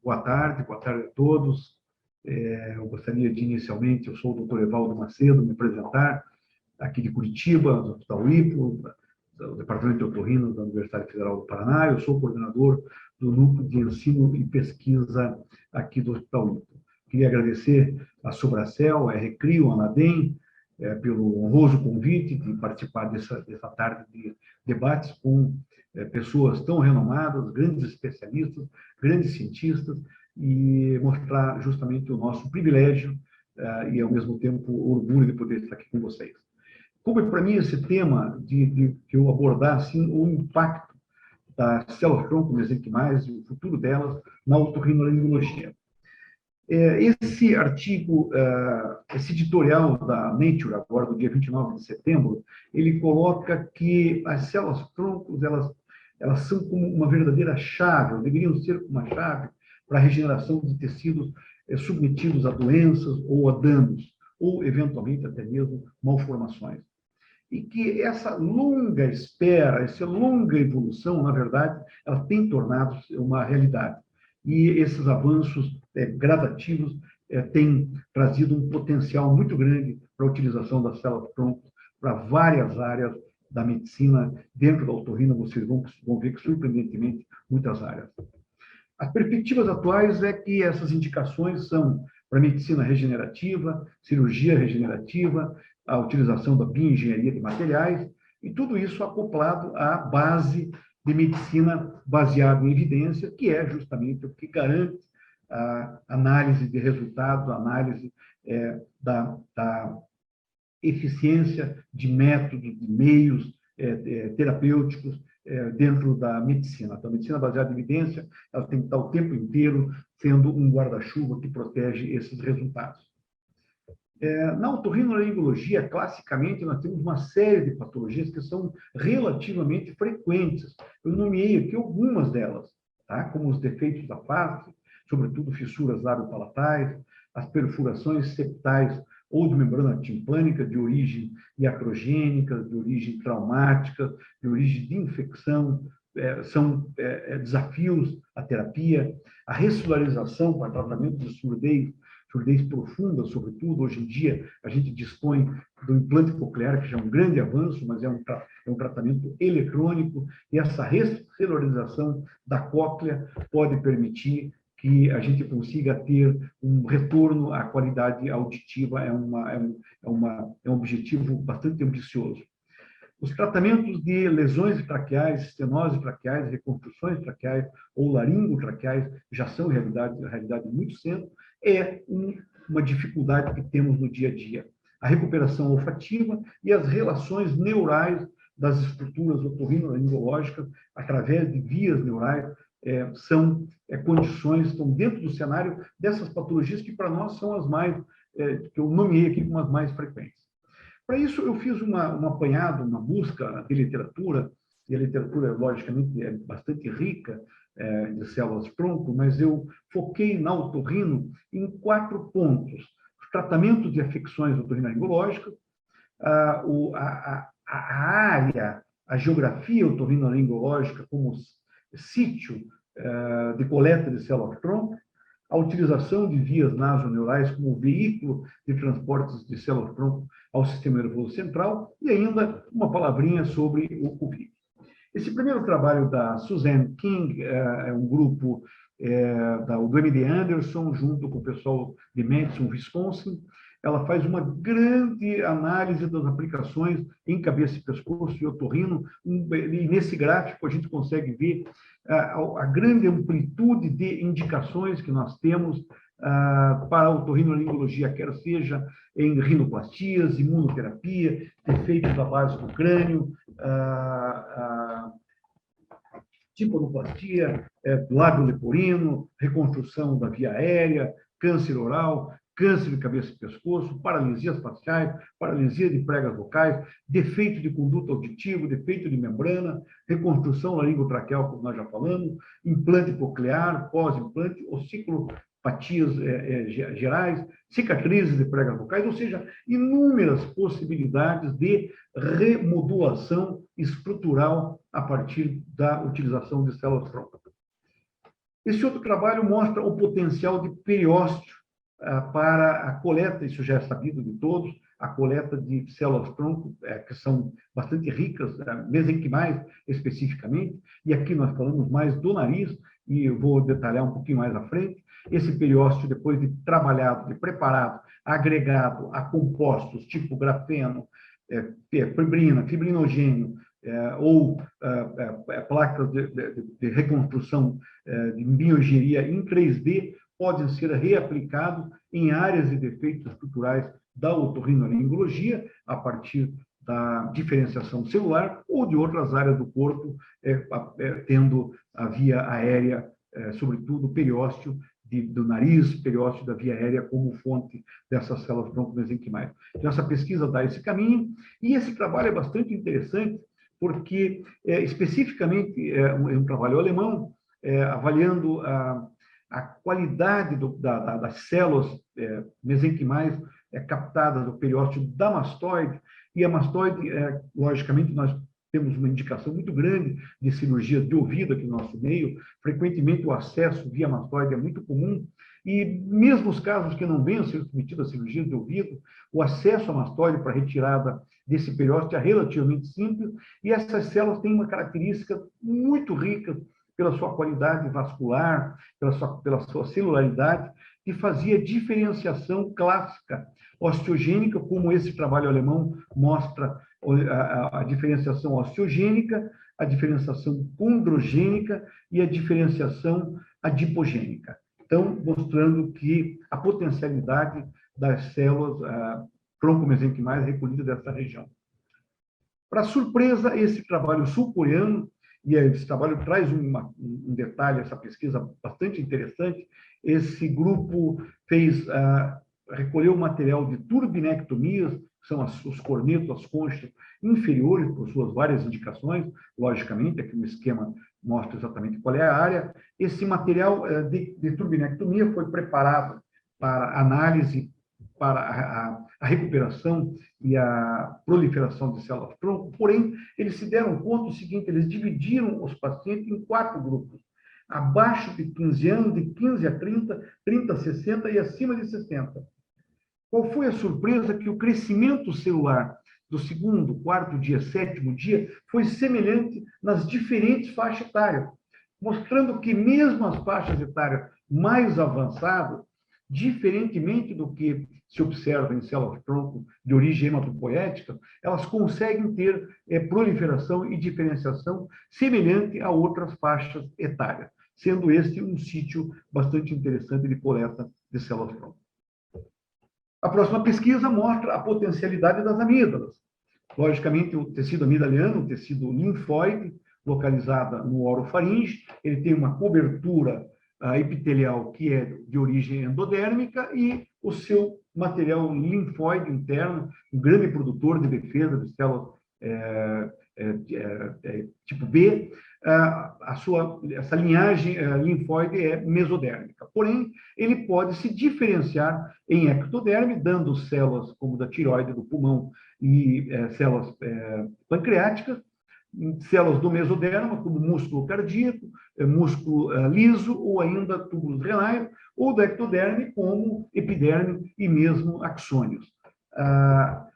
boa tarde a todos. Eu gostaria de, inicialmente, eu sou o Dr. Evaldo Macedo, me apresentar, aqui de Curitiba, do Hospital IPO, do Departamento de Otorrino da Universidade Federal do Paraná. Eu sou coordenador do Núcleo de Ensino e Pesquisa aqui do Hospital IPO. Queria agradecer a Sobracel, a Recrio, a Anadem, pelo honroso convite de participar dessa tarde de debates com pessoas tão renomadas, grandes especialistas, grandes cientistas, e mostrar justamente o nosso privilégio e, ao mesmo tempo, o orgulho de poder estar aqui com vocês. Como para mim esse tema de eu abordar assim, o impacto das células-tronco mesenquimais e o futuro delas na otorrinolaringologia. Esse artigo, esse editorial da Nature, agora do dia 29 de setembro, ele coloca que as células-troncos, elas são como uma verdadeira chave, ou deveriam ser uma chave para a regeneração de tecidos submetidos a doenças ou a danos, ou, eventualmente, até mesmo malformações. E que essa longa espera, essa longa evolução, na verdade, ela tem tornado uma realidade. E esses avanços gradativos têm trazido um potencial muito grande para a utilização das células-tronco para várias áreas da medicina. Dentro da otorrina, vocês vão ver que, surpreendentemente, muitas áreas. As perspectivas atuais é que essas indicações são para medicina regenerativa, cirurgia regenerativa, a utilização da bioengenharia de materiais, e tudo isso acoplado à base de medicina baseada em evidência, que é justamente o que garante a análise de resultados, a análise da eficiência de métodos, de meios terapêuticos dentro da medicina. Então, a medicina baseada em evidência, ela tem que estar o tempo inteiro sendo um guarda-chuva que protege esses resultados. Na otorrinolaringologia, classicamente, nós temos uma série de patologias que são relativamente frequentes. Eu nomeei aqui algumas delas, tá? Como os defeitos da face, sobretudo fissuras lábio-palatais, as perfurações septais ou de membrana timpânica de origem iatrogênica, de origem traumática, de origem de infecção, são desafios à terapia, a ressolarização para tratamento de surdez profunda, sobretudo. Hoje em dia, a gente dispõe do implante coclear, que já é um grande avanço, mas é um tratamento eletrônico, e essa ressolarização da cóclea pode permitir que a gente consiga ter um retorno à qualidade auditiva. É um objetivo bastante ambicioso. Os tratamentos de lesões traqueais, estenose traqueais, reconstruções traqueais ou laringotraqueais já são realidade muito cedo. É uma dificuldade que temos no dia a dia. A recuperação olfativa e as relações neurais das estruturas otorrinolaringológicas através de vias neurais são condições, estão dentro do cenário dessas patologias que, para nós, são as mais, que eu nomeei aqui como as mais frequentes. Para isso, eu fiz um apanhado, uma busca de literatura, e a literatura, logicamente, é bastante rica de células-tronco, mas eu foquei na otorrino em 4 pontos: os tratamentos de afecções otorrinolaringológicas, a área, a geografia otorrinolaringológica como sítio de coleta de células-tronco, a utilização de vias nasoneurais como veículo de transportes de células-tronco ao sistema nervoso central, e ainda uma palavrinha sobre o Covid. Esse primeiro trabalho da Suzanne King é um grupo do MD Anderson, junto com o pessoal de Madison, Wisconsin. Ela faz uma grande análise das aplicações em cabeça e pescoço e otorrino, e nesse gráfico a gente consegue ver a grande amplitude de indicações que nós temos para a otorrinolaringologia, quer seja em rinoplastias, imunoterapia, defeitos da base do crânio, timpanoplasia, lábio leporino, reconstrução da via aérea, câncer oral, câncer de cabeça e pescoço, paralisias faciais, paralisia de pregas vocais, defeito de conduto auditivo, defeito de membrana, reconstrução laringotraqueal, como nós já falamos, implante coclear, pós-implante, ossiclopatias gerais, cicatrizes de pregas vocais, ou seja, inúmeras possibilidades de remodulação estrutural a partir da utilização de células-tronco. Esse outro trabalho mostra o potencial de periósteo para a coleta, isso já é sabido de todos, a coleta de células-tronco, que são bastante ricas, mesenquimais especificamente, e aqui nós falamos mais do nariz, e eu vou detalhar um pouquinho mais à frente. Esse periósteo, depois de trabalhado, de preparado, agregado a compostos tipo grafeno, fibrina, fibrinogênio, ou placas de reconstrução de bioengenharia em 3D, podem ser reaplicados em áreas de defeitos estruturais da otorrinolaringologia, a partir da diferenciação celular ou de outras áreas do corpo, tendo a via aérea, sobretudo o periósteo do nariz, periósteo da via aérea como fonte dessas células tronco-mesenquimais. Então, essa pesquisa dá esse caminho, e esse trabalho é bastante interessante, porque, especificamente, é um trabalho alemão, avaliando a qualidade das células mesenquimais captadas do periósteo da mastoide, e a mastoide, logicamente, nós temos uma indicação muito grande de cirurgia de ouvido aqui no nosso meio, frequentemente o acesso via mastoide é muito comum, e mesmo os casos que não venham a ser submetidos à cirurgia de ouvido, o acesso à mastoide para retirada desse periósteo é relativamente simples, e essas células têm uma característica muito rica pela sua qualidade vascular, pela sua celularidade, que fazia diferenciação clássica osteogênica, como esse trabalho alemão mostra a diferenciação osteogênica, a diferenciação condrogênica e a diferenciação adipogênica. Então, mostrando que a potencialidade das células tronco-mesenquimais recolhidas dessa região. Para surpresa, esse trabalho sul-coreano, e esse trabalho traz um detalhe, essa pesquisa bastante interessante, esse grupo recolheu material de turbinectomias, que são os cornetos, as conchas inferiores, por suas várias indicações, logicamente, aqui no esquema mostra exatamente qual é a área. Esse material de turbinectomia foi preparado para análise, para a recuperação e a proliferação de células-tronco, porém, eles se deram conta do seguinte: eles dividiram os pacientes em 4 grupos, abaixo de 15 anos, de 15 a 30, 30 a 60 e acima de 60. Qual foi a surpresa? Que o crescimento celular do 2º, 4º dia, 7º dia foi semelhante nas diferentes faixas etárias, mostrando que mesmo as faixas etárias mais avançadas, diferentemente do que se observa em células-tronco de origem hematopoética, elas conseguem ter proliferação e diferenciação semelhante a outras faixas etárias, sendo este um sítio bastante interessante de coleta de células-tronco. A próxima pesquisa mostra a potencialidade das amígdalas. Logicamente, o tecido amigdaliano, o tecido linfóide, localizado no orofaringe, ele tem uma cobertura epitelial que é de origem endodérmica, e o seu material linfóide interno, um grande produtor de defesa de células tipo B, essa linhagem linfóide é mesodérmica. Porém, ele pode se diferenciar em ectoderme, dando células como da tireoide, do pulmão, e células pancreáticas, células do mesoderma, como músculo cardíaco, músculo liso, ou ainda túbulos renais, ou do ectoderme, como epiderme e mesmo axônios.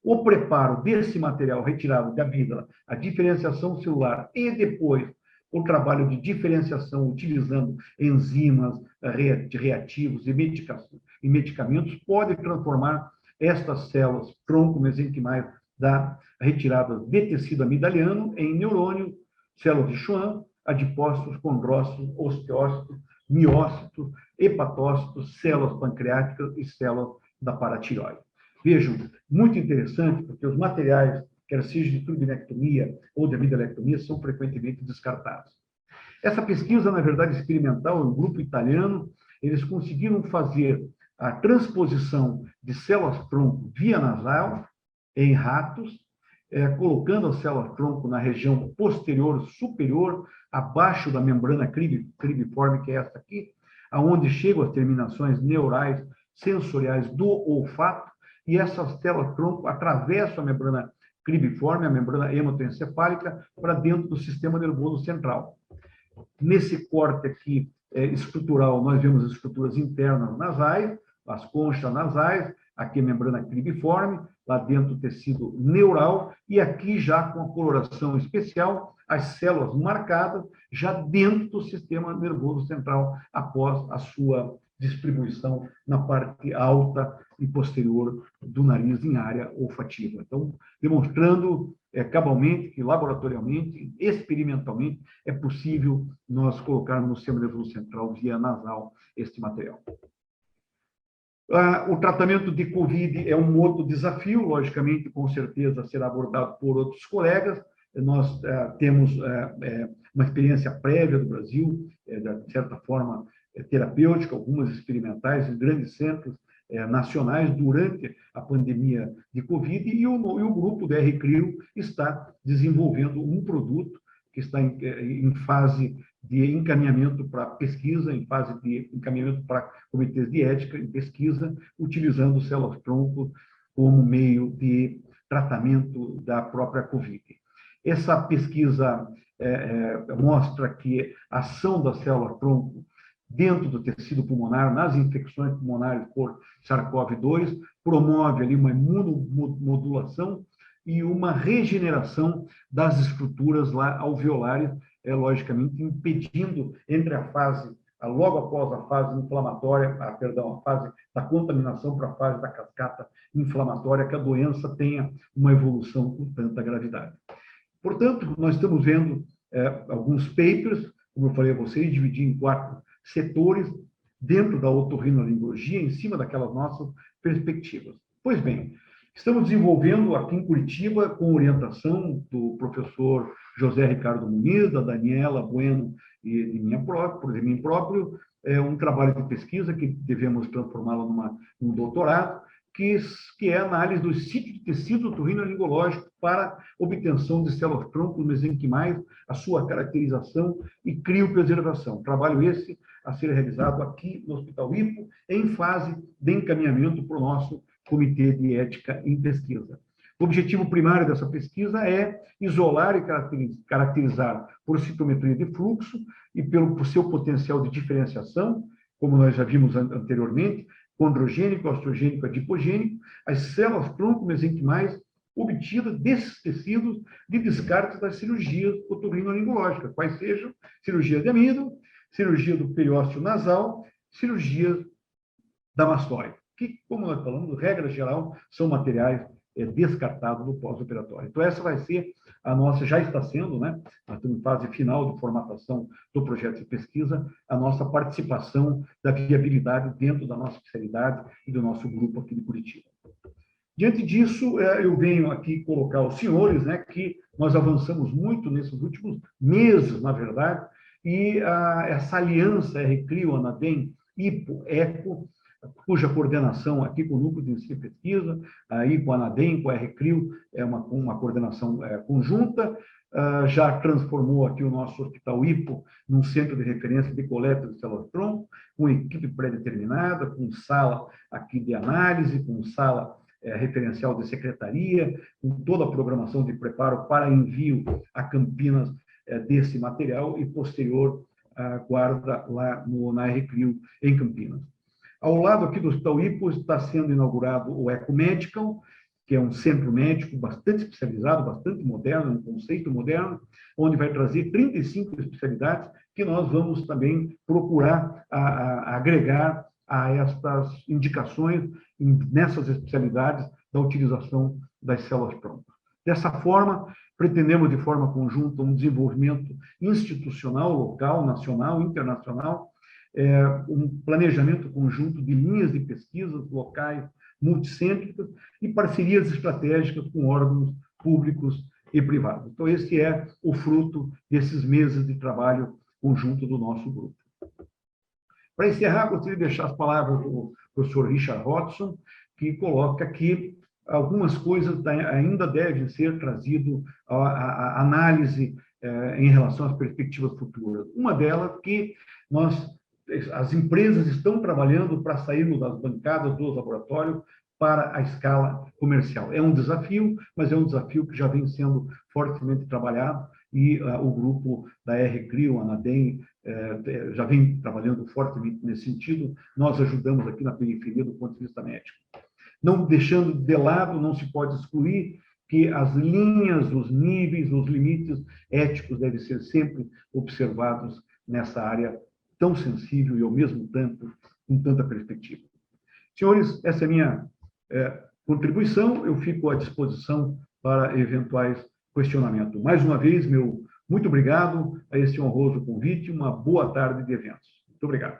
O preparo desse material retirado da amígdala, a diferenciação celular e depois o trabalho de diferenciação utilizando enzimas, reativos e medicamentos pode transformar estas células tronco-mesenquimais da retirada de tecido amigdaliano em neurônio, células de Schwann, adipócitos, condrócitos, osteócitos, miócitos, hepatócitos, células pancreáticas e células da paratireoide. Vejam, muito interessante, porque os materiais, quer seja de turbinectomia ou de amigdalectomia, são frequentemente descartados. Essa pesquisa, na verdade, experimental, é um grupo italiano, eles conseguiram fazer a transposição de células-tronco via nasal em ratos, colocando as células-tronco na região posterior superior, abaixo da membrana cribiforme, que é essa aqui, aonde chegam as terminações neurais sensoriais do olfato, e essas células-tronco atravessam a membrana cribiforme, a membrana hematoencefálica, para dentro do sistema nervoso central. Nesse corte aqui estrutural, nós vemos as estruturas internas nasais, as conchas nasais, aqui a membrana cribiforme, lá dentro o tecido neural, e aqui já com a coloração especial, as células marcadas já dentro do sistema nervoso central, após a sua distribuição na parte alta e posterior do nariz em área olfativa. Então, demonstrando cabalmente que, laboratorialmente, experimentalmente, é possível nós colocarmos no sistema nervoso central, via nasal, este material. O tratamento de Covid é um outro desafio, logicamente, com certeza será abordado por outros colegas. Nós temos uma experiência prévia do Brasil, de certa forma terapêutica, algumas experimentais em grandes centros nacionais durante a pandemia de Covid, e o grupo da R-CRIO está desenvolvendo um produto que está em fase de encaminhamento para pesquisa, em fase de encaminhamento para comitês de ética em pesquisa, utilizando células-tronco como meio de tratamento da própria Covid. Essa pesquisa mostra que a ação da célula-tronco dentro do tecido pulmonar, nas infecções pulmonares por SARS-CoV-2, promove ali uma imunomodulação e uma regeneração das estruturas lá alveolares, logicamente impedindo entre a fase, logo após a fase inflamatória, a fase da contaminação para a fase da cascata inflamatória, que a doença tenha uma evolução com tanta gravidade. Portanto, nós estamos vendo alguns papers, como eu falei a vocês, dividir em 4 setores dentro da otorrinolaringologia, em cima daquelas nossas perspectivas. Pois bem, estamos desenvolvendo aqui em Curitiba, com orientação do professor José Ricardo Muniz, da Daniela Bueno e de mim próprio, um trabalho de pesquisa que devemos transformá-lo num doutorado, que é a análise do sítio de tecido otorrinolaringológico para obtenção de células-tronco mesenquimais, a sua caracterização e criopreservação. Trabalho esse a ser realizado aqui no Hospital IPO, em fase de encaminhamento para o nosso Comitê de Ética em Pesquisa. O objetivo primário dessa pesquisa é isolar e caracterizar por citometria de fluxo e por seu potencial de diferenciação, como nós já vimos anteriormente, condrogênico, ostrogênico, adipogênico, as células-tronco mesenquimais obtidas desses tecidos de descarte das cirurgias otorrinolaringológicas, quais sejam cirurgia de amido, cirurgia do periósteo nasal, cirurgia da mastoide, que, como nós falamos, regra geral, são materiais descartados no pós-operatório. Então, essa vai ser a nossa, já está sendo, né? Nós estamos em fase final de formatação do projeto de pesquisa, a nossa participação da viabilidade dentro da nossa especialidade e do nosso grupo aqui de Curitiba. Diante disso, eu venho aqui colocar aos senhores, né, que nós avançamos muito nesses últimos meses, na verdade, e essa aliança R-CRIO, ANADEM, IPO, ECO, cuja coordenação aqui com o Núcleo de Ensino e Pesquisa, aí com a ANADEM, com a R-CRIO, é uma coordenação conjunta, já transformou aqui o nosso Hospital IPO num centro de referência de coleta de células-tronco, com equipe pré-determinada, com sala aqui de análise, com sala referencial de secretaria, com toda a programação de preparo para envio a Campinas desse material e posterior guarda lá na R-CRIO em Campinas. Ao lado aqui do Hospital IPO está sendo inaugurado o EcoMedical, que é um centro médico bastante especializado, bastante moderno, um conceito moderno, onde vai trazer 35 especialidades que nós vamos também procurar agregar a estas indicações nessas especialidades da utilização das células-tronco. Dessa forma, pretendemos de forma conjunta um desenvolvimento institucional, local, nacional, internacional, um planejamento conjunto de linhas de pesquisas locais, multicêntricas e parcerias estratégicas com órgãos públicos e privados. Então, esse é o fruto desses meses de trabalho conjunto do nosso grupo. Para encerrar, gostaria de deixar as palavras do professor Richard Hodgson, que coloca que algumas coisas ainda devem ser trazidas à análise em relação às perspectivas futuras. Uma delas que as empresas estão trabalhando para sairmos das bancadas dos laboratórios para a escala comercial. É um desafio, mas é um desafio que já vem sendo fortemente trabalhado e o grupo da RCRIO, a ANADEM, já vem trabalhando fortemente nesse sentido. Nós ajudamos aqui na periferia do ponto de vista médico. Não deixando de lado, não se pode excluir que as linhas, os níveis, os limites éticos devem ser sempre observados nessa área tão sensível e, ao mesmo tempo, com tanta perspectiva. Senhores, essa é a minha contribuição. Eu fico à disposição para eventuais questionamentos. Mais uma vez, meu muito obrigado a esse honroso convite. Uma boa tarde de eventos. Muito obrigado.